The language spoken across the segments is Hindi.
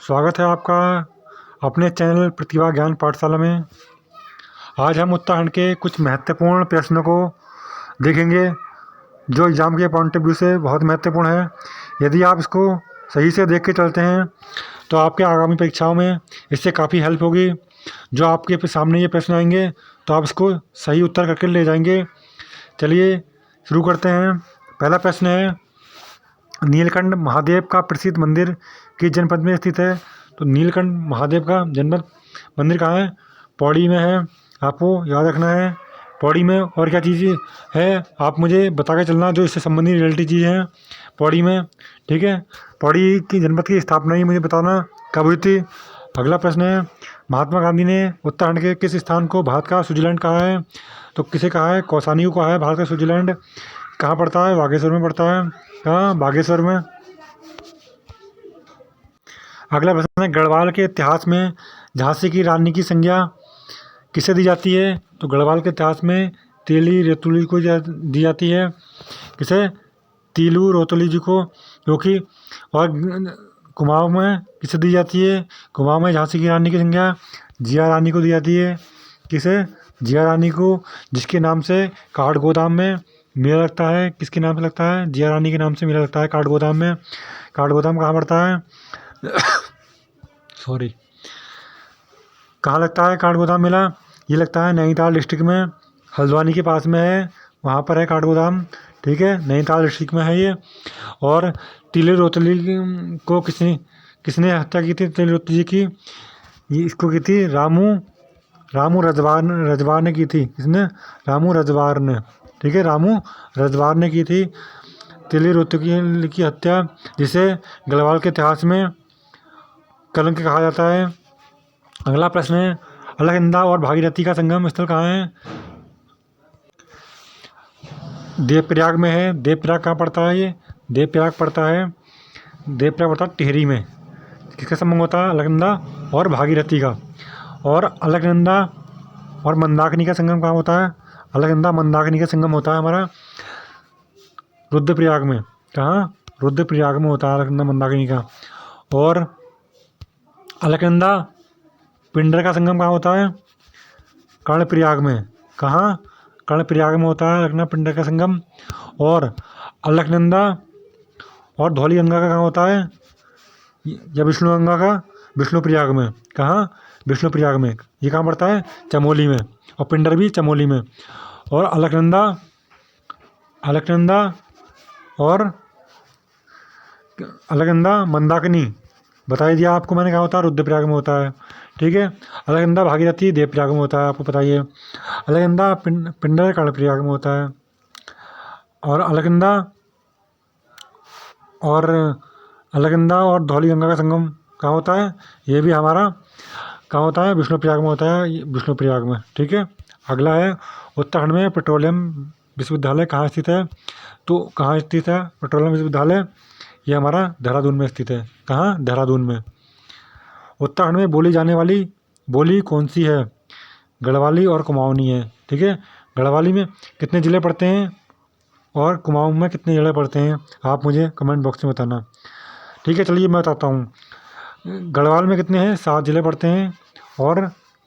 स्वागत है आपका अपने चैनल प्रतिभा ज्ञान पाठशाला में। आज हम उत्तराखंड के कुछ महत्वपूर्ण प्रश्नों को देखेंगे जो एग्ज़ाम के पॉइंट ऑफ व्यू से बहुत महत्वपूर्ण है। यदि आप इसको सही से देख के चलते हैं तो आपके आगामी परीक्षाओं में इससे काफ़ी हेल्प होगी। जो आपके सामने ये प्रश्न आएंगे तो आप इसको सही उत्तर करके ले जाएंगे। चलिए शुरू करते हैं। पहला प्रश्न है, नीलकंठ महादेव का प्रसिद्ध मंदिर किस जनपद में स्थित है? तो नीलकंठ महादेव का जनपद मंदिर कहाँ है? पौड़ी में है। आपको याद रखना है पौड़ी में। और क्या चीज़ है आप मुझे बता के चलना जो इससे संबंधित रिलेटेड चीज़ है पौड़ी में, ठीक है। पौड़ी की जनपद की स्थापना ही मुझे बताना कब हुई थी। अगला प्रश्न है, महात्मा गांधी ने उत्तराखंड के किस स्थान को भारत का स्विट्जरलैंड कहा है? तो किसे कहा है? कौसानी को कहा है भारत का स्विट्जरलैंड। कहाँ पड़ता है? बागेश्वर में पड़ता है। कहाँ? बागेश्वर में। अगला प्रश्न है, गढ़वाल के इतिहास में झांसी की रानी की संज्ञा किसे दी जाती है? तो गढ़वाल के इतिहास में तेली रेतुली को दी जाती है। किसे? तीलू रोतली जी को। क्योंकि और कुमाऊं में किसे दी जाती है? कुमाऊं में झांसी की रानी की संज्ञा जिया रानी को दी जाती है। किसे? जिया रानी को, जिसके नाम से काठगोदाम में मेला लगता है। किसके नाम से लगता है? जिया रानी के नाम से मेला लगता है काठगोदाम में। काठगोदाम कहाँ पड़ता है? सॉरी, कहाँ लगता है काठगोदाम मेला? ये लगता है नैनीताल डिस्ट्रिक्ट में, हल्द्वानी के पास में है, वहाँ पर है काठगोदाम, ठीक है। नैनीताल डिस्ट्रिक्ट में है ये। और तिले रोतली को किसने किसने हत्या की थी? तिले रोतली जी की ये इसको की थी रामू रजवार ने की थी। किसने? रामू रजवार ने, ठीक है। रामू रजवार ने की थी तिले रोतली की हत्या, जिसे गढ़वाल के इतिहास में कलंक कहा जाता है। अगला प्रश्न है, अलकनंदा और भागीरथी का संगम स्थल कहाँ है? देवप्रयाग में है। देवप्रयाग कहाँ पड़ता है? ये देवप्रयाग पड़ता है टिहरी में। किसका संगम होता है? अलकनंदा और भागीरथी का। और अलकनंदा और मंदाकिनी का संगम कहाँ होता है? अलकनंदा मंदाकिनी का संगम होता है हमारा रुद्रप्रयाग में। कहाँ? रुद्रप्रयाग में होता है अलकनंदा मंदाकिनी का। और अलकनंदा पिंडर का संगम कहाँ होता है? कर्णप्रयाग में। कहाँ? कर्णप्रयाग में होता है अलकनंदा पिंडर का संगम। और अलकनंदा और धौलीगंगा का कहाँ होता है? या विष्णुगंगा का? विष्णुप्रयाग में। कहाँ? विष्णुप्रयाग में। ये कहाँ पड़ता है? चमोली में। और पिंडर भी चमोली में। और अलकनंदा मंदाकिनी बता ही दिया आपको मैंने, कहाँ होता है? रुद्रप्रयाग में होता है, ठीक है। अलकनंदा भागीरथी देवप्रयाग में होता है, आपको बताइए। अलकनंदा पिंडर कर्णप्रयाग में होता है। और अलकनंदा और धौलीगंगा का संगम कहाँ होता है? ये भी हमारा कहाँ होता है? विष्णुप्रयाग में होता है, विष्णुप्रयाग में, ठीक है। अगला है, उत्तराखंड में पेट्रोलियम विश्वविद्यालय कहाँ स्थित है? तो कहाँ स्थित है पेट्रोलियम विश्वविद्यालय? ये हमारा देहरादून में स्थित है। कहाँ? देहरादून में। उत्तराखंड में बोली जाने वाली बोली कौन सी है? गढ़वाली और कुमाऊनी है, ठीक है। गढ़वाली में कितने ज़िले पड़ते हैं और कुमाऊं में कितने ज़िले पड़ते हैं? आप मुझे कमेंट बॉक्स में बताना, ठीक है। चलिए मैं बताता हूँ। गढ़वाल में कितने हैं? 7 ज़िले पड़ते हैं और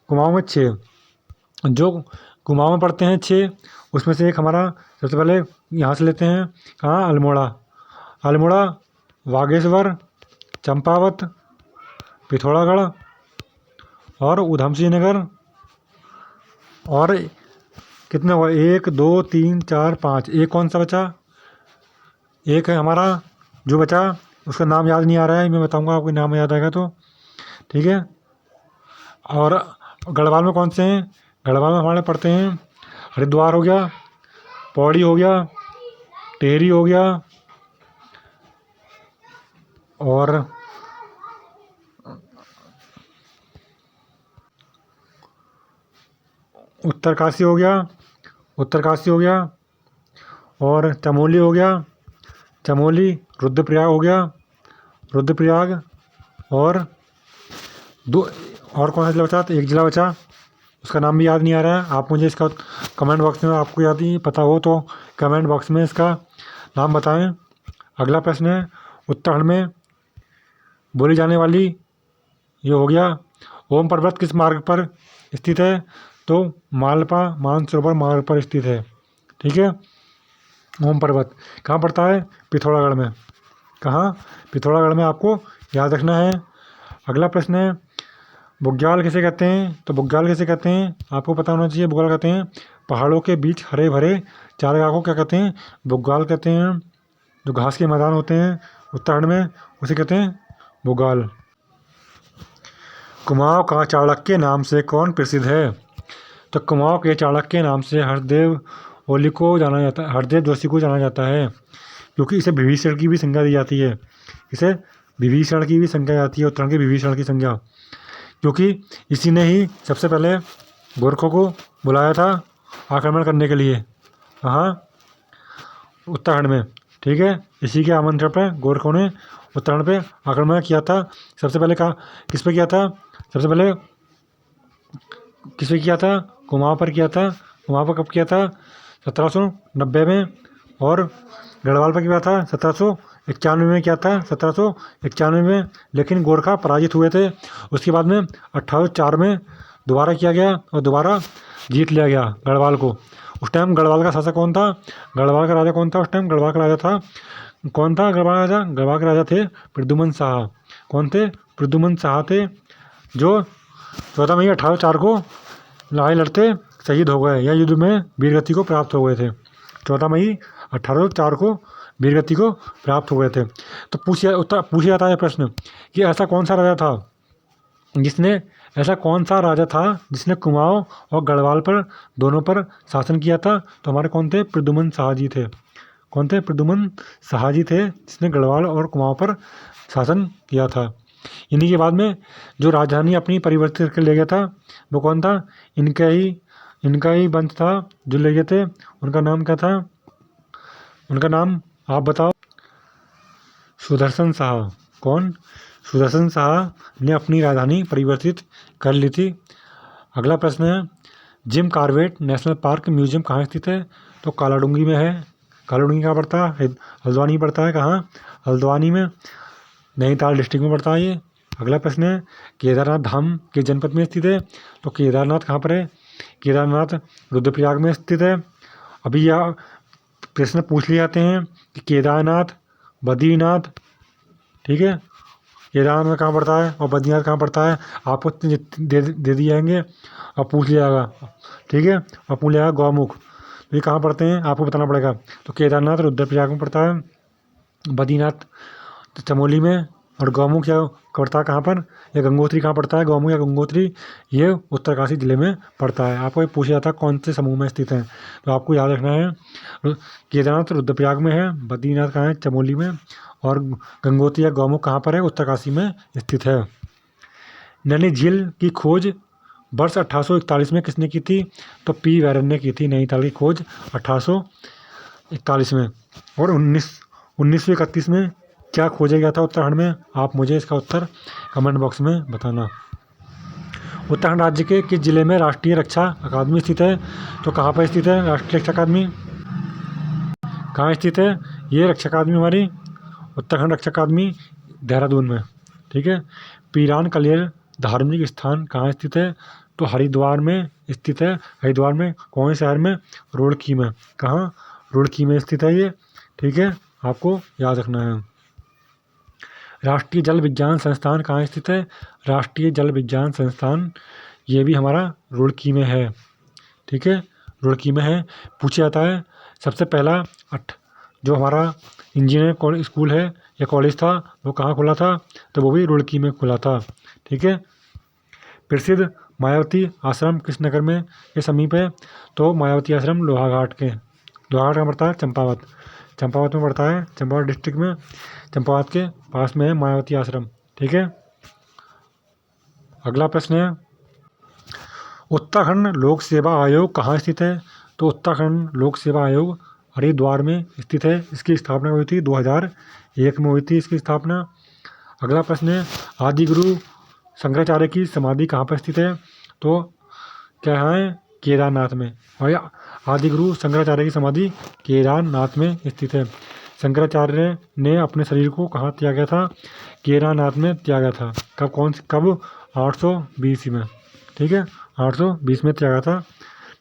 कुमाऊं में 6। जो कुमाऊं में पड़ते हैं 6, उसमें से एक हमारा सबसे पहले यहाँ से लेते हैं। कहाँ? अल्मोड़ा, बागेश्वर, चंपावत, पिथौरागढ़ और ऊधमसिंह नगर। और कितने हुआ? 1 2 3 4 5। एक कौन सा बचा? एक है हमारा जो बचा, उसका नाम याद नहीं आ रहा है, मैं बताऊंगा आपको नाम याद आएगा तो, ठीक है। और गढ़वाल में कौन से हैं? गढ़वाल में हमारे पड़ते हैं हरिद्वार हो गया, पौड़ी हो गया, टिहरी हो गया, और उत्तरकाशी हो गया, और चमोली हो गया, रुद्रप्रयाग हो गया, और और कौन सा जिला बचा? तो एक ज़िला बचा, उसका नाम भी याद नहीं आ रहा है। आप मुझे इसका कमेंट बॉक्स में, आपको याद नहीं पता हो तो कमेंट बॉक्स में इसका नाम बताएं। अगला प्रश्न है, उत्तराखंड में बोली जाने वाली ये हो गया। ओम पर्वत किस मार्ग पर स्थित है? तो मालपा मानसरोवर मार्ग पर स्थित है। ठीक है। ओम पर्वत कहाँ पड़ता है? पिथौरागढ़ में। कहाँ? पिथौरागढ़ में, आपको याद रखना है। अगला प्रश्न है, बुग्याल किसे कहते हैं? तो बुग्याल किसे कहते हैं आपको पता होना चाहिए। बुग्याल कहते हैं पहाड़ों के बीच हरे भरे चारागाह को क्या कहते हैं? बुग्याल कहते हैं। जो घास के मैदान होते हैं उत्तराखंड में, उसे कहते हैं बुग्याल। कुमाऊं का चाणक्य नाम से कौन प्रसिद्ध है? तो कुमाऊं के चाणक्य नाम से हरदेव ओली को जाना जाता है, हरदेव जोशी को जाना जाता है, क्योंकि इसे विभीषण की भी संज्ञा दी जाती है। इसे विभीषण की भी संज्ञा जाती है, उत्तराखंड के विभीषण की संज्ञा, क्योंकि इसी ने ही सबसे पहले गोरखों को बुलाया था आक्रमण करने के लिए। हाँ, उत्तराखंड में। ठीक है। इसी के आमंत्रण पर गोरखों ने उत्तराखंड पे आक्रमण किया था। सबसे पहले कहा किस पे किया था? सबसे पहले किस पे किया था? कुमाऊं पर किया था। कुमाऊं पर कब किया था? 1790 में। और गढ़वाल पर किया था 1791 में किया था, 1791 में। लेकिन गोरखा पराजित हुए थे। उसके बाद में 1804 में दोबारा किया गया और दोबारा जीत लिया गया गढ़वाल को। उस टाइम गढ़वाल का शासक कौन था? गढ़वाल का राजा कौन था उस टाइम? गढ़वाल का राजा था, कौन था गढ़वाल राजा? गढ़वाल के राजा थे प्रद्युमन शाह। कौन थे? प्रद्युमन शाह थे, जो 14 मई 1804 को लड़ाई लड़ते शहीद हो गए या युद्ध में वीरगति को प्राप्त हो गए थे। 14 मई 1804 को वीरगति को प्राप्त हो गए थे। तो पूछा जाता है प्रश्न कि ऐसा कौन सा राजा था जिसने कुमाऊं और गढ़वाल पर दोनों पर शासन किया था? तो हमारे कौन थे? प्रद्युमन शाह जी थे। कौन थे? प्रद्युमन शाह जी थे, जिसने गढ़वाल और कुमाऊं पर शासन किया था। इन्हीं के बाद में जो राजधानी अपनी परिवर्तित करके ले गया था वो कौन था? इनका ही वंश था जो ले गए थे। उनका नाम क्या था? उनका नाम आप बताओ। सुदर्शन शाह। कौन? सुदर्शन शाह ने अपनी राजधानी परिवर्तित कर ली थी। अगला प्रश्न है, Jim Corbett national park museum कहाँ स्थित है? तो कालाडूंगी में है। कालाडूंगी कहाँ पड़ता है? हल्द्वानी पड़ता है। कहाँ? हल्द्वानी में, नैनीताल डिस्ट्रिक्ट में पड़ता है ये। अगला प्रश्न है, केदारनाथ धाम किस जनपद में स्थित है? तो केदारनाथ कहाँ पर है? केदारनाथ रुद्रप्रयाग में स्थित है। अभी यह प्रश्न पूछ लिए जाते हैं कि केदारनाथ, बद्रीनाथ, ठीक है, केदारनाथ कहाँ पड़ता है और बद्रीनाथ कहाँ पड़ता है, आपको दे दिए जाएंगे और पूछ लिया जाएगा। ठीक है। और पूछ लिया जाएगा गौमुख, तो ये कहाँ पड़ते हैं आपको बताना पड़ेगा। तो केदारनाथ रुद्रप्रयाग में पड़ता है, बद्रीनाथ चमोली में, और गौमुख या पड़ता है कहाँ पर? या गंगोत्री कहाँ पड़ता है? गौमुख या गंगोत्री ये उत्तरकाशी जिले में पड़ता है। आपको ये पूछा जाता है कौन से समूह में स्थित है, तो आपको याद रखना है केदारनाथ रुद्रप्रयाग में है, बद्रीनाथ कहाँ है? चमोली में, और गंगोत्री या गौमुख कहाँ पर है? उत्तरकाशी में स्थित है। नैनी झील की खोज वर्ष 1841 में किसने की थी? तो पी वैरन ने की थी नैनीताल की खोज 1841 में। और 1931 में क्या खोजा गया था उत्तराखंड में? आप मुझे इसका उत्तर कमेंट बॉक्स में बताना। उत्तराखंड राज्य के किस जिले में राष्ट्रीय रक्षा अकादमी स्थित है? तो कहाँ पर स्थित है राष्ट्रीय रक्षा अकादमी? कहाँ स्थित है ये रक्षा अकादमी हमारी? उत्तराखंड रक्षा अकादमी देहरादून में। ठीक है। पीरान कलेर धार्मिक स्थान कहाँ स्थित है? तो हरिद्वार में स्थित है। हरिद्वार में कौन से शहर में? रुड़की में। कहाँ? रुड़की में स्थित है ये। ठीक है, आपको याद रखना है। राष्ट्रीय जल विज्ञान संस्थान कहाँ स्थित है? राष्ट्रीय जल विज्ञान संस्थान ये भी हमारा रुड़की में है। ठीक है, रुड़की में है। पूछा जाता है सबसे पहला जो हमारा इंजीनियर स्कूल है या कॉलेज था वो कहाँ खुला था? तो वो भी रुड़की में खुला था। ठीक है। प्रसिद्ध मायावती आश्रम किस नगर में के समीप है? तो मायावती आश्रम लोहाघाट कहाँ पड़ता है? चंपावत में पड़ता है, चंपावत डिस्ट्रिक्ट में, चंपावत के पास में है मायावती आश्रम। ठीक है। अगला प्रश्न है, उत्तराखंड लोक सेवा आयोग कहाँ स्थित है? तो उत्तराखंड लोक सेवा आयोग हरिद्वार में स्थित है। इसकी स्थापना हुई थी 2001 में हुई थी इसकी स्थापना। अगला प्रश्न है, आदिगुरु शंकराचार्य की समाधि कहाँ पर स्थित है? तो क्या है? केदारनाथ में। और आदिगुरु शंकराचार्य की समाधि केदारनाथ में स्थित है। शंकराचार्य ने अपने शरीर को कहाँ त्यागा था? केदारनाथ में त्यागा था। कब? 820 ईस्वी में। ठीक है, 820 में त्यागा था।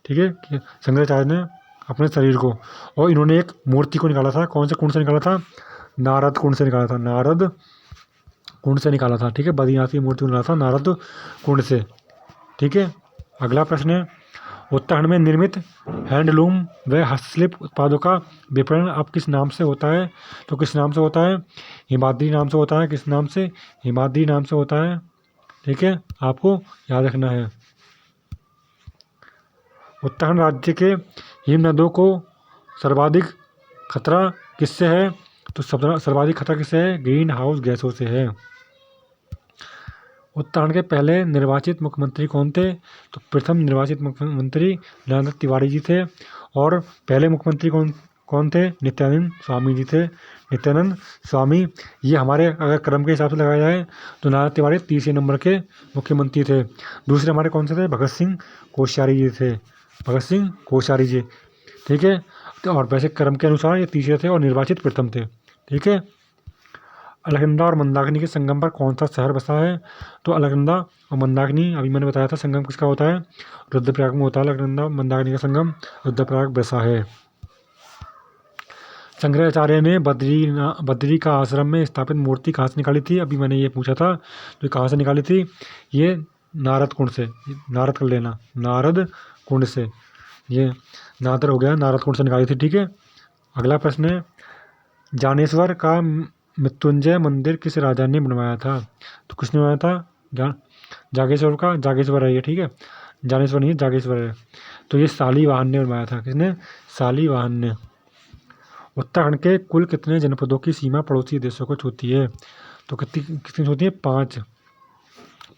ठीक है, शंकराचार्य ने अपने शरीर को। और इन्होंने एक मूर्ति को निकाला था। कौन से कुंड से निकाला था? नारद कुंड से निकाला था। नारद कुंड से निकाला था। ठीक है, बद्रीनाथ की मूर्ति को निकाला था नारद कुंड से। ठीक है, अगला प्रश्न है, उत्तराखंड में निर्मित हैंडलूम व हस्तशिल्प उत्पादों का विपणन अब किस नाम से होता है? तो किस नाम से होता है? हिमाद्री नाम से होता है। किस नाम से? हिमाद्री नाम से होता है। ठीक है, आपको याद रखना है। उत्तराखंड राज्य के हिम नदों को सर्वाधिक खतरा किससे है? तो सर्वाधिक खतरा किससे है? ग्रीन हाउस गैसों से है। उत्तराखंड के पहले निर्वाचित मुख्यमंत्री कौन थे? तो प्रथम निर्वाचित मुख्यमंत्री नरेंद्र तिवारी जी थे। और पहले मुख्यमंत्री कौन थे? नित्यानंद स्वामी जी थे। नित्यानंद स्वामी, ये हमारे अगर क्रम के हिसाब से लगाया जाए तो नरेंद्र तिवारी तीसरे नंबर के मुख्यमंत्री थे। दूसरे हमारे कौन से थे? भगत सिंह कोश्यारी जी थे। भगत सिंह कोश्यारी जी। ठीक है, तो और वैसे क्रम के अनुसार ये तीसरे थे और निर्वाचित प्रथम थे। ठीक है, अलकनंदा और मंदाकिनी के संगम पर कौन सा शहर बसा है? तो अलकनंदा और मंदाकिनी, अभी मैंने बताया था, संगम किसका होता है? रुद्रप्रयाग में होता है। अलकनंदा और मंदाकिनी का संगम रुद्रप्रयाग बसा है। शंकराचार्य ने बद्री का आश्रम में स्थापित मूर्ति कहाँ से निकाली थी? अभी मैंने ये पूछा था, तो कहाँ से निकाली थी? ये नारद कुंड से। नारद कर लेना, नारद कुंड से। ये नादर हो गया, नारद कुंड से निकाली थी। ठीक है, अगला प्रश्न है, जानेश्वर का मृत्युंजय मंदिर किस राजा ने बनवाया था? तो किसने बनवाया था? जागेश्वर है ये। ठीक है, जानेश्वर नहीं है, जागेश्वर है। तो ये शालीवाहन ने बनवाया था। किसने? शालीवाहन ने। उत्तराखंड के कुल कितने जनपदों की सीमा पड़ोसी देशों को छूती है? तो कितनी छूती है?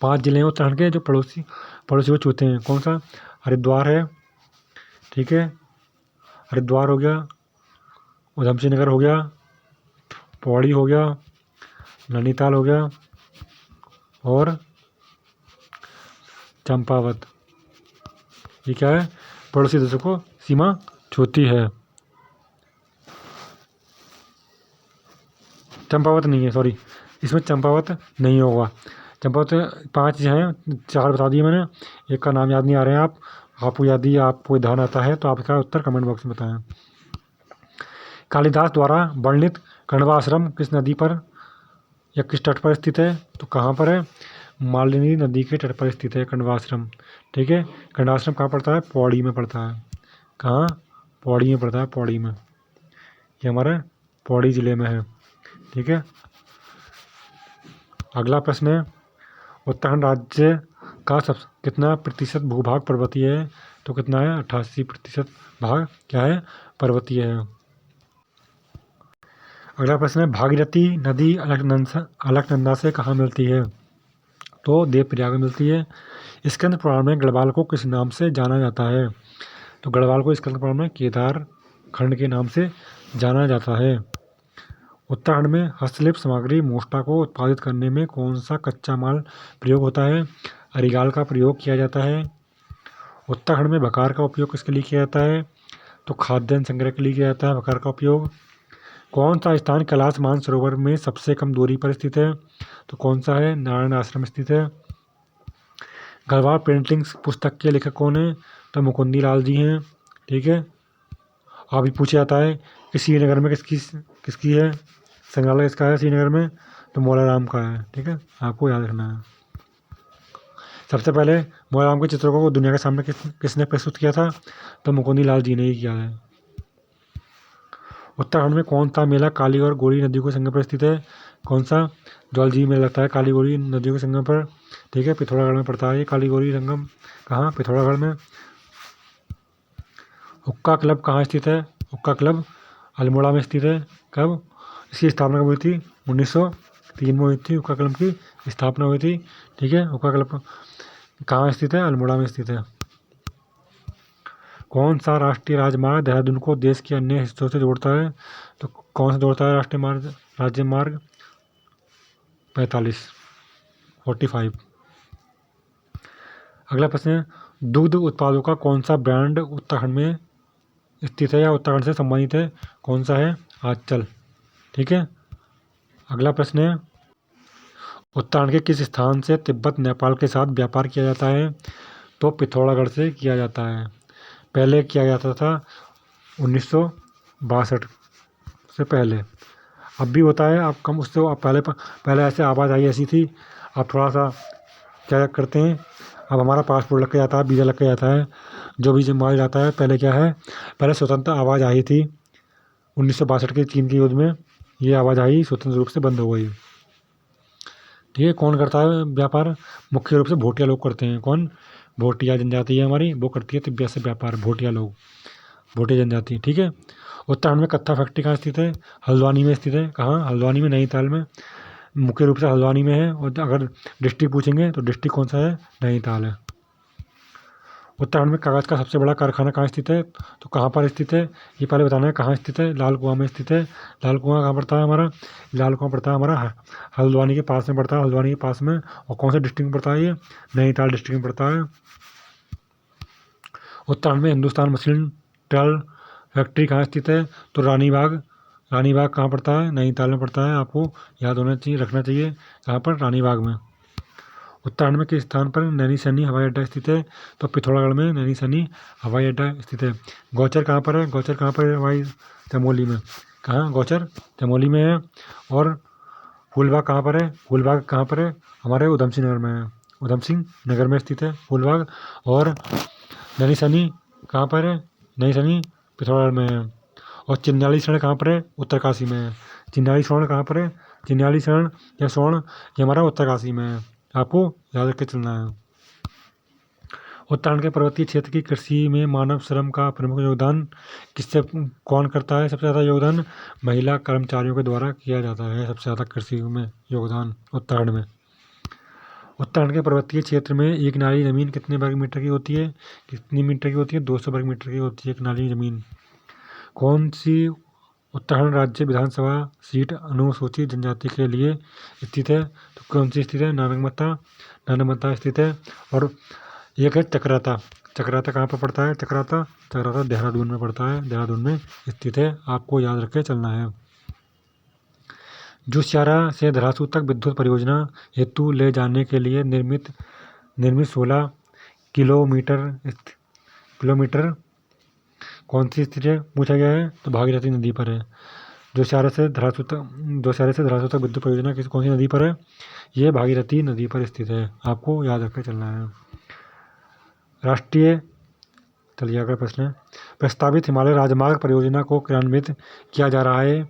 5 जिले हैं उत्तराखंड के जो पड़ोसी को छूते हैं। कौन सा? हरिद्वार है। ठीक है, हरिद्वार हो गया, उधमसिंह नगर हो गया, पौड़ी हो गया, नैनीताल हो गया और चंपावत। ये क्या है? पड़ोसी देशों को सीमा छूती है। चंपावत नहीं है, सॉरी, इसमें चंपावत नहीं होगा। चंपावत 5 हैं, 4 बता दिए मैंने, एक का नाम याद नहीं आ रहे हैं। आपको याद ही, आपको ध्यान आता है तो आप इसका उत्तर कमेंट बॉक्स में बताएं। कालिदास द्वारा वर्णित कण्वा आश्रम किस नदी पर या किस तट पर स्थित है? तो कहाँ पर है? मालिनी नदी के तट पर स्थित है कण्वा आश्रम। ठीक है, कण्वा आश्रम कहाँ पड़ता है? पौड़ी में पड़ता है। कहाँ? पौड़ी में पड़ता है, पौड़ी में। ये हमारे पौड़ी जिले में है। ठीक है, अगला प्रश्न है, उत्तराखंड राज्य का कितना प्रतिशत भूभाग पर्वतीय है? तो कितना है? 88% भाग क्या है? पर्वतीय है। अगला प्रश्न है, भागीरथी नदी अलकनंदा से कहाँ मिलती है? तो देवप्रयाग में मिलती है। स्कंद पुराण में गढ़वाल को किस नाम से जाना जाता है? तो गढ़वाल को स्कंद पुराण में केदार खंड के नाम से जाना जाता है। उत्तराखंड में हस्तशिल्प सामग्री मोष्टा को उत्पादित करने में कौन सा कच्चा माल प्रयोग होता है? अरिगाल का प्रयोग किया जाता है। उत्तराखंड में बकार का उपयोग किसके लिए किया जाता है? तो खाद्यान्न संग्रह के लिए किया जाता है बकार का उपयोग। कौन सा स्थान कैलाश मानसरोवर में सबसे कम दूरी पर स्थित है? तो कौन सा है? नारायण आश्रम स्थित है। गढ़वाल पेंटिंग्स पुस्तक के लेखक कौन है? तो मुकुंदी लाल जी हैं। ठीक है, अभी पूछा जाता है कि श्रीनगर में किसकी है? संग्रहालय किसका है श्रीनगर में? तो मौलाराम का है। ठीक है, आपको याद रखना है। सबसे पहले मौलाराम के चित्रों को दुनिया के सामने किसने प्रस्तुत किया था? तो मुकुंदी लाल जी ने ही किया है। उत्तराखंड में कौन सा मेला काली और गोरी नदियों के संगम पर स्थित है? कौन सा? जौलजीबी मेला लगता है काली गोरी नदियों के संगम पर। ठीक है, पिथौरागढ़ में पड़ता है ये काली गोरी संगम। कहाँ? पिथौरागढ़ में। हुक्का क्लब कहाँ स्थित है? हुक्का क्लब अल्मोड़ा में स्थित है। कब इसकी स्थापना कब हुई थी? 1903 में हुई थी हुक्का क्लब की स्थापना हुई थी। ठीक है, हुक्का क्लब कहाँ स्थित है? अल्मोड़ा में स्थित है। कौन सा राष्ट्रीय राजमार्ग देहरादून को देश के अन्य हिस्सों से जोड़ता है? तो कौन सा जोड़ता है राष्ट्रीय राज्य मार्ग? 45। अगला प्रश्न है, दुग्ध उत्पादों का कौन सा ब्रांड उत्तराखंड में स्थित है या उत्तराखंड से संबंधित है? कौन सा है? आंचल। ठीक है। अगला प्रश्न है, उत्तराखंड के किस स्थान से तिब्बत नेपाल के साथ व्यापार किया जाता है? तो पिथौरागढ़ से किया जाता है। पहले किया जाता था 1962 से पहले, अब भी होता है, अब कम उससे अब पहले ऐसे आवाज़ आई ऐसी थी। अब थोड़ा सा क्या करते हैं, अब हमारा पासपोर्ट लग के जाता है, वीज़ा लग के जाता है, जो भी माल जाता है। पहले क्या है, पहले स्वतंत्र आवाज़ आई थी 1962 के चीन के युद्ध में, ये आवाज़ आई, स्वतंत्र रूप से बंद हो गई। ठीक है। कौन करता है व्यापार? मुख्य रूप से भोटिया लोग करते हैं। कौन? भोटिया जनजाति है हमारी, वो करती है तिब्बत से व्यापार, भोटिया लोग, भोटिया जनजाति। ठीक है। उत्तराखंड में कत्था फैक्ट्री कहाँ स्थित है? हल्द्वानी में स्थित है। कहाँ? हल्द्वानी में, नैनीताल में। मुख्य रूप से हल्द्वानी में है, और अगर डिस्ट्रिक्ट पूछेंगे तो डिस्ट्रिक्ट कौन सा है? नैनीताल है। उत्तराखंड में कागज़ का सबसे बड़ा कारखाना कहाँ स्थित है? तो कहाँ पर स्थित है, ये पहले बताना है। कहाँ स्थित है? लाल कुआं में स्थित है। लाल कुआं कहाँ पड़ता है हमारा? लाल कुआं पड़ता है हमारा हल्द्वानी के पास में पड़ता है, हल्द्वानी के पास में। और कौन से डिस्ट्रिक्ट में पड़ता है? ये नैनीताल डिस्ट्रिक्ट में पड़ता है। उत्तराखंड में हिंदुस्तान मशीन टूल फैक्ट्री कहाँ स्थित है? तो रानीबाग। रानीबाग कहाँ पड़ता है? नैनीताल में पड़ता है। आपको याद होना चाहिए, रखना चाहिए, कहाँ पर? रानीबाग में। उत्तराखंड में किस स्थान पर नैनी हवाई अड्डा स्थित है? तो पिथौरागढ़ में नैनी हवाई अड्डा स्थित है। गौचर कहाँ पर है? गौचर कहाँ पर है हवाई? चमोली में। कहाँ? गौचर चमोली में है। और फूलबाग कहाँ पर है? फूलबाग कहाँ पर है? हमारे उधम सिंह नगर में है, उधम सिंह नगर में स्थित है फूलबाग। और नैनी कहाँ पर है? नैनी पिथौरागढ़ में है। और चिन्याली शरण कहाँ पर है? उत्तरकाशी में है। चिन्याली शरण कहाँ पर है? चिन्याली शरण या स्वर्ण, ये हमारा उत्तरकाशी में है। आपको याद रख के चलना है। उत्तराखंड के पर्वतीय क्षेत्र की कृषि में मानव श्रम का प्रमुख योगदान किससे, कौन करता है सबसे ज़्यादा योगदान? महिला कर्मचारियों के द्वारा किया जाता है सबसे ज़्यादा कृषि में योगदान उत्तराखंड में। उत्तराखंड के पर्वतीय क्षेत्र में एक नाली ज़मीन कितने वर्ग मीटर की होती है? कितनी मीटर की होती है? 200 वर्ग मीटर की होती है एक नाली ज़मीन। कौन सी उत्तराखंड राज्य विधानसभा सीट अनुसूचित जनजाति के लिए स्थित है? तो कौन सी स्थित है? नानकमता स्थित है। और एक है चक्राता। चक्राता कहाँ पर पड़ता है? चक्राता देहरादून में पड़ता है, देहरादून में स्थित है। आपको याद रख के चलना है। जुस्यारा से धरासू तक विद्युत परियोजना हेतु ले जाने के लिए निर्मित 16 किलोमीटर कौन सी स्थित है पूछा गया है? तो भागीरथी नदी पर है। जोशियारा से धरासू तक विद्युत परियोजना कौन सी नदी पर है? ये भागीरथी नदी पर स्थित है। आपको याद रखकर चलना है। राष्ट्रीय चलिए अगला प्रश्न है, प्रस्तावित हिमालय राजमार्ग परियोजना को क्रियान्वित किया जा रहा है,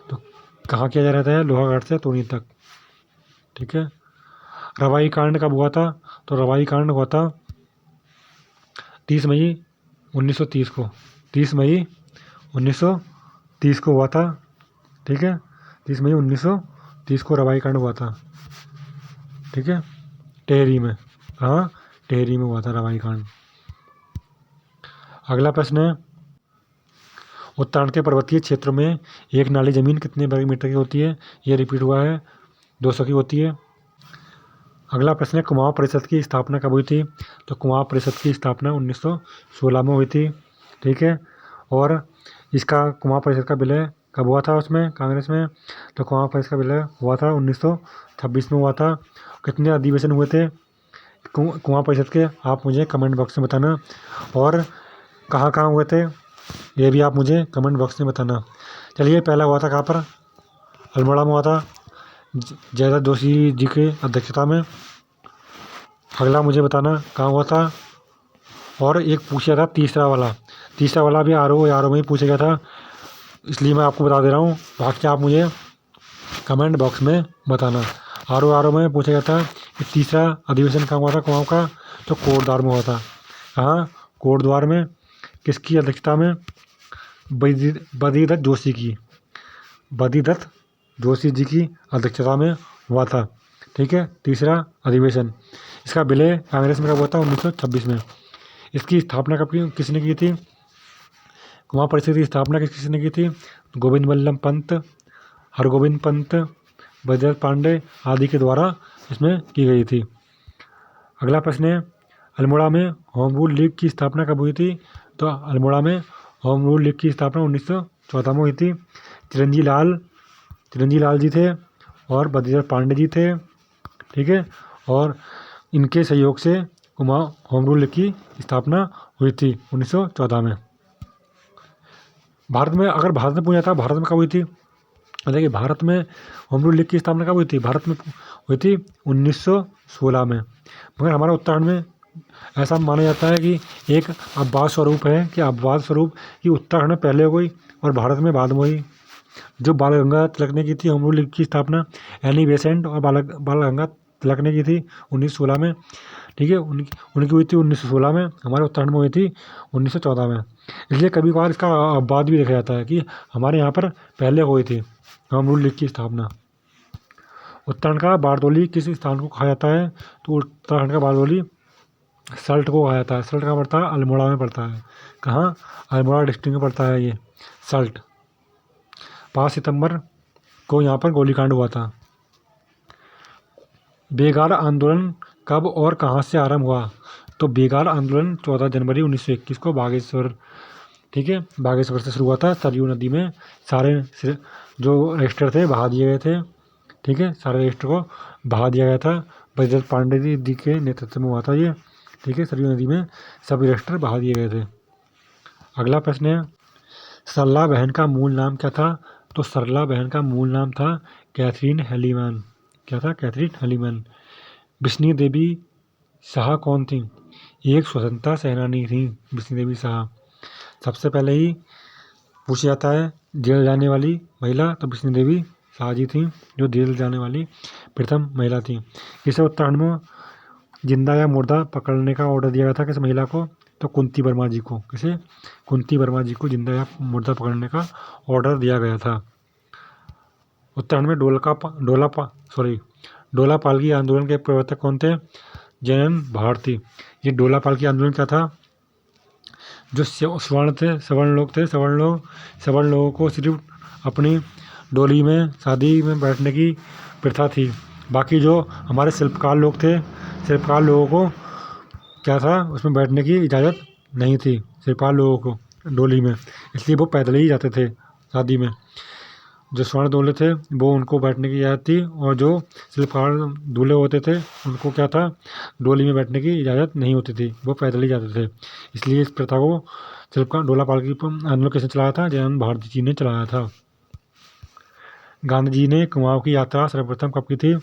तो कहाँ किया जा रहा है? लोहाघाट से तूनी तक। ठीक है। रवाई कांड कब हुआ था? तो रवाई कांड हुआ था 30 मई 1930 को। 30 मई 1930 को हुआ था। ठीक है। 30 मई 1930 को रवाई कांड हुआ था। ठीक है। टेहरी में। हाँ, टेहरी में हुआ था रवाई कांड। अगला प्रश्न है, उत्तराखंड के पर्वतीय क्षेत्रों में एक नाली जमीन कितने वर्ग मीटर की होती है? ये रिपीट हुआ है, 200 की होती है। अगला प्रश्न है, कुमाऊं परिषद की स्थापना कब हुई थी? तो कुमाऊं परिषद की स्थापना 1916 में हुई थी। ठीक है। और इसका कुमाऊं परिषद का विलय कब हुआ था उसमें कांग्रेस में? तो कुमाऊं परिषद का विलय हुआ था 1926 में हुआ था। कितने अधिवेशन हुए थे कुमाऊं परिषद के? आप मुझे कमेंट बॉक्स में बताना। और कहाँ कहाँ हुए थे ये भी आप मुझे कमेंट बॉक्स में बताना। चलिए, पहला हुआ था कहाँ पर? अल्मोड़ा में हुआ था, जयदत्त जोशी जी के अध्यक्षता में। अगला मुझे बताना कहाँ हुआ था। और एक पूछा था तीसरा वाला भी आर ओ में ही पूछा गया था, इसलिए मैं आपको बता दे रहा हूँ। बाकी आप मुझे कमेंट बॉक्स में बताना। आर ओ में पूछा गया था कि तीसरा अधिवेशन कहाँ हुआ था कुमाऊं का? तो कोटद्वार में हुआ था। कहाँ? कोटद्वार में। किसकी अध्यक्षता में? बद्रीदत्त जोशी जी की अध्यक्षता में हुआ था। ठीक है। तीसरा अधिवेशन। इसका विलय कांग्रेस में कब हुआ था? 1926 में। इसकी स्थापना किसने की थी? कुमाऊं परिषद की स्थापना किसने की थी? गोविंद वल्लभ पंत, हरगोविंद पंत, बद्रीदत्त पांडे आदि के द्वारा इसमें की गई थी। अगला प्रश्न है, अल्मोड़ा में होम रूल लीग की स्थापना कब हुई थी? तो अल्मोड़ा में होम रूल लीग की स्थापना 1914 में हुई थी। चिरंजी लाल चिरंजी लाल जी थे और बद्रीधर पांडे जी थे, ठीक है। और इनके सहयोग से कुमाऊं होम रूल लीग की स्थापना हुई थी 1914 में। भारत में अगर भारत में पूछा था भारत में कब हुई थी, देखिए भारत में होम रूल लीग की स्थापना कब हुई थी, भारत में हुई थी 1916 में। मगर हमारे उत्तराखंड में ऐसा माना जाता है कि एक अपवाद स्वरूप है कि अपवाद स्वरूप कि उत्तराखंड में पहले हुई और भारत में बाद में हुई। जो बाल गंगा तिलक ने की थी होम रूल लीग की स्थापना, एनी बेसेंट और बाल गंगा तिलक ने की थी 1916 में, ठीक है। उनकी हुई थी 1916 में, हमारे उत्तराखंड में हुई थी 1914 में। इसलिए कभी कभार इसका अपवाद भी देखा जाता है कि हमारे यहाँ पर पहले हुई थी होम रूल लीग की स्थापना। उत्तराखंड का बारदोली किस स्थान को कहा जाता है, तो उत्तराखंड का बारदोली सल्ट को कहा जाता है। सल्ट कहाँ पड़ता है, अल्मोड़ा में पड़ता है। कहाँ, अल्मोड़ा डिस्ट्रिक्ट में पड़ता है ये सल्ट। 5 सितंबर को यहाँ पर गोलीकांड हुआ था। बेगार आंदोलन कब और कहाँ से आरंभ हुआ, तो बेगार आंदोलन 14 जनवरी 1921 को बागेश्वर, ठीक है, बागेश्वर से शुरू हुआ था। सरयू नदी में सारे जो रजिस्टर थे बहा दिए गए थे, ठीक है, सारे रजिस्टर को बहा दिया गया था। बद्रीधर पांडे जी के नेतृत्व में हुआ था ये, ठीक है। सरयू नदी में सभी रजिस्टर बहा दिए गए थे। अगला प्रश्न है, सरला बहन का मूल नाम क्या था, तो सरला बहन का मूल नाम था कैथरीन हेलीमैन। क्या था, कैथरीन हेलीमैन। बिश्नी देवी शाह कौन थी, एक स्वतंत्रता सेनानी थी बिश्नी देवी शाह। सबसे पहले ही पूछा जाता है जेल जाने वाली महिला, तो बिश्नी देवी शाह जी थी जो जेल जाने वाली प्रथम महिला थी। इसे उत्तराखंड में जिंदा या मुर्दा पकड़ने का ऑर्डर दिया गया था किस महिला को, तो कुंती वर्मा जी को। किसे, कुंती वर्मा जी को जिंदा या मुर्दा पकड़ने का ऑर्डर दिया गया था। उत्तराखंड में डोला पालकी आंदोलन के प्रवर्तक कौन थे, जयनंद भारती। ये डोला पालकी आंदोलन क्या था, जो सवर्ण लोगों को सिर्फ अपनी डोली में शादी में बैठने की प्रथा थी। बाकी जो हमारे शिल्पकार लोगों को क्या था, उसमें बैठने की इजाज़त नहीं थी शिल्पकार लोगों को डोली में, इसलिए वो पैदल ही जाते थे शादी में। जो स्वर्ण दूल्हे थे वो उनको बैठने की इजाज़त थी, और जो शिल्पकार दूल्हे होते थे उनको क्या था, डोली में बैठने की इजाज़त नहीं होती थी, वो पैदल ही जाते थे। इसलिए इस प्रथा को शिल्पकार डोला पालकी आंदोलन किसने चलाया था, जयनंद भारती जी ने चलाया था। गांधी जी ने कुमाऊं की यात्रा सर्वप्रथम कब की थी,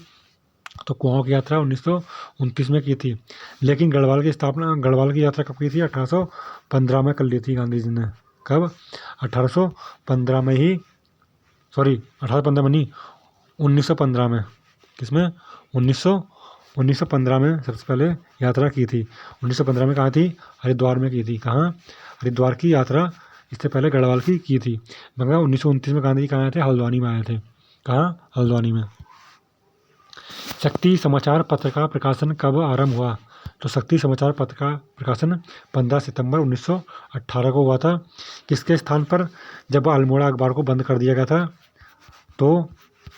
तो कुमाऊं की यात्रा 1929 में की थी। लेकिन गढ़वाल की यात्रा कब की थी, 1815 में कर ली थी गांधी जी ने। कब, 1815 में ही, सॉरी 1815 में नहीं, 1915 में। किसमें, 1915 में सबसे पहले यात्रा की थी। 1915 में कहाँ थी, हरिद्वार में की थी। कहाँ, हरिद्वार की यात्रा इससे पहले गढ़वाल की थी। मगर 1929 में गांधी जी कहाँ आए थे, हल्द्वानी में आए थे। कहाँ, हल्द्वानी में। शक्ति समाचार पत्र का प्रकाशन कब आरंभ हुआ, तो शक्ति समाचार पत्र का प्रकाशन 15 सितंबर 1918 को हुआ था। किसके स्थान पर, जब अल्मोड़ा अखबार को बंद कर दिया गया था, तो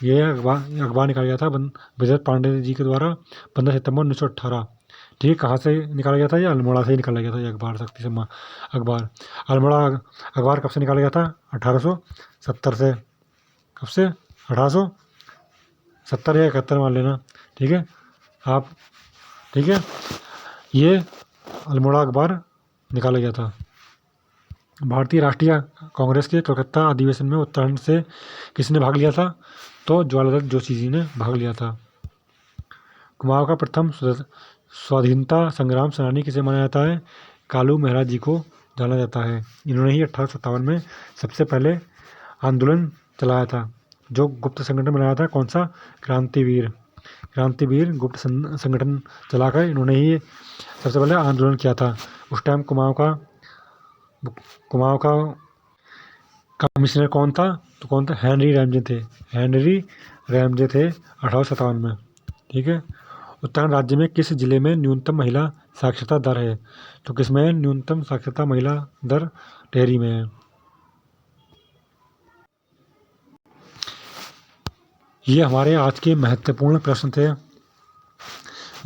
ये अखबार निकाला गया था बद्रीधर पांडे जी के द्वारा 15 सितंबर 1918। ठीक है, कहाँ से निकाला गया था, ये अल्मोड़ा से ही निकाला गया था ये अखबार, शक्ति अखबार। अल्मोड़ा अखबार कब से निकाला गया था, 1870 से। कब से, 1870 या 71 मान लेना, ठीक है आप, ठीक है। ये अल्मोड़ा अखबार निकाला गया था। भारतीय राष्ट्रीय कांग्रेस के कलकत्ता अधिवेशन में उत्तराखंड से किसने भाग लिया था, तो ज्वालादत्त जोशी जी ने भाग लिया था। कुमाऊं का प्रथम स्वाधीनता संग्राम सेनानी किसे माना जाता है, कालू मेहरा जी को जाना जाता है। इन्होंने ही 1857 में सबसे पहले आंदोलन चलाया था, जो गुप्त संगठन बनाया था। कौन सा, क्रांतिवीर गुप्त संगठन चलाकर इन्होंने ही सबसे पहले आंदोलन किया था। उस टाइम कुमाऊं का कमिश्नर कौन था, तो कौन था, हेनरी रैमजे थे 1857 में, ठीक है। उत्तराखंड राज्य में किस जिले में न्यूनतम महिला साक्षरता दर है, तो किसमें न्यूनतम साक्षरता महिला दर, टिहरी में है। ये हमारे आज के महत्वपूर्ण प्रश्न थे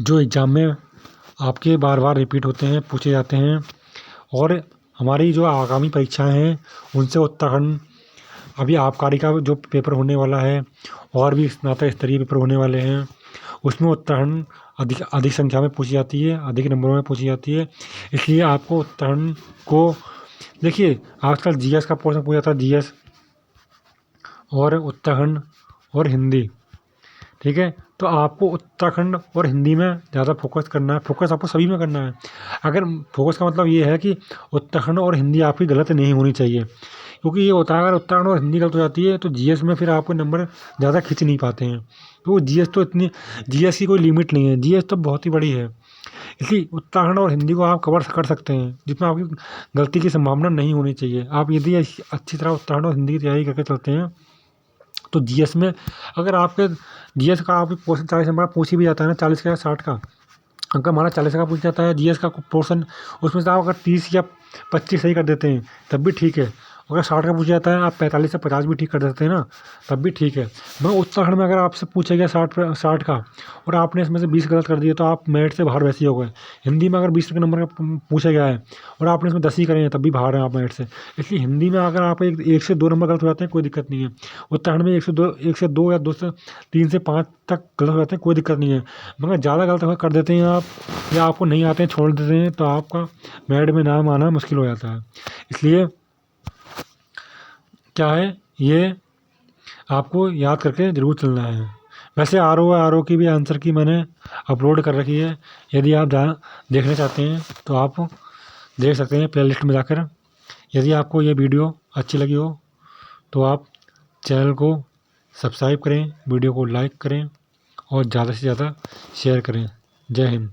जो एग्जाम में आपके बार बार रिपीट होते हैं, पूछे जाते हैं। और हमारी जो आगामी परीक्षाएं हैं उनसे उत्तराखंड अभी आबकारी का जो पेपर होने वाला है और भी स्नातक स्तरीय पेपर होने वाले हैं, उसमें उत्तराखंड अधिक अधिक संख्या में पूछी जाती है, अधिक नंबरों में पूछी जाती है। इसलिए आपको उत्तराखंड को देखिए, आजकल जीएस का पोर्शन पूछा जाता है, जीएस और उत्तराखंड और हिंदी, ठीक है। तो आपको उत्तराखंड और हिंदी में ज़्यादा फोकस करना है, फोकस आपको सभी में करना है। अगर फोकस का मतलब ये है कि उत्तराखंड और हिंदी आपकी गलत नहीं होनी चाहिए, क्योंकि ये होता है अगर उत्तराखंड और हिंदी गलत हो जाती है तो जीएस में फिर आपको नंबर ज़्यादा खींच नहीं पाते हैं। तो जीएस तो इतनी, जीएस की कोई लिमिट नहीं है, जीएस तो बहुत ही बड़ी है। इसलिए उत्तराखंड और हिंदी को आप कवर कर सकते हैं, जिसमें आपकी गलती की संभावना नहीं होनी चाहिए। आप यदि अच्छी तरह उत्तराखंड और हिंदी की तैयारी करके चलते हैं तो जीएस में, अगर आपके जीएस का आप पोर्शन 40 नंबर का पूछ ही भी जाता है ना, 40 का या 60 का, अगर हमारा 40 का पूछ जाता है जीएस का पोर्शन, उसमें से आप अगर 30 या 25 सही कर देते हैं तब भी ठीक है। अगर 60 का पूछ जाता है, आप 45 से 50 भी ठीक कर देते हैं ना, तब भी ठीक है। मगर उत्तराखंड में अगर आपसे पूछा गया 60 का और आपने इसमें से 20 गलत कर दिए तो आप मेरिट से बाहर वैसे ही हो गए। हिंदी में अगर 20 के नंबर का पूछा गया है और आपने इसमें 10 ही करे हैं तब भी बाहर हैं आप मेरिट से। इसलिए हिंदी में अगर आप एक से 2 नंबर गलत हो जाते हैं कोई दिक्कत नहीं है। उत्तराखंड में 1 से 2 या 2 से 3 से 5 तक गलत हो जाते हैं, कोई दिक्कत नहीं है। मगर ज़्यादा गलत कर देते हैं आप, या आपको नहीं आते हैं छोड़ देते हैं, तो आपका मेरिट में नाम आना मुश्किल हो जाता है। इसलिए क्या है, ये आपको याद करके ज़रूर चलना है। वैसे आर ओ की भी आंसर की मैंने अपलोड कर रखी है, यदि आप देखना चाहते हैं तो आप देख सकते हैं प्लेलिस्ट में जाकर। यदि आपको ये वीडियो अच्छी लगी हो तो आप चैनल को सब्सक्राइब करें, वीडियो को लाइक करें और ज़्यादा से ज़्यादा शेयर करें। जय हिंद।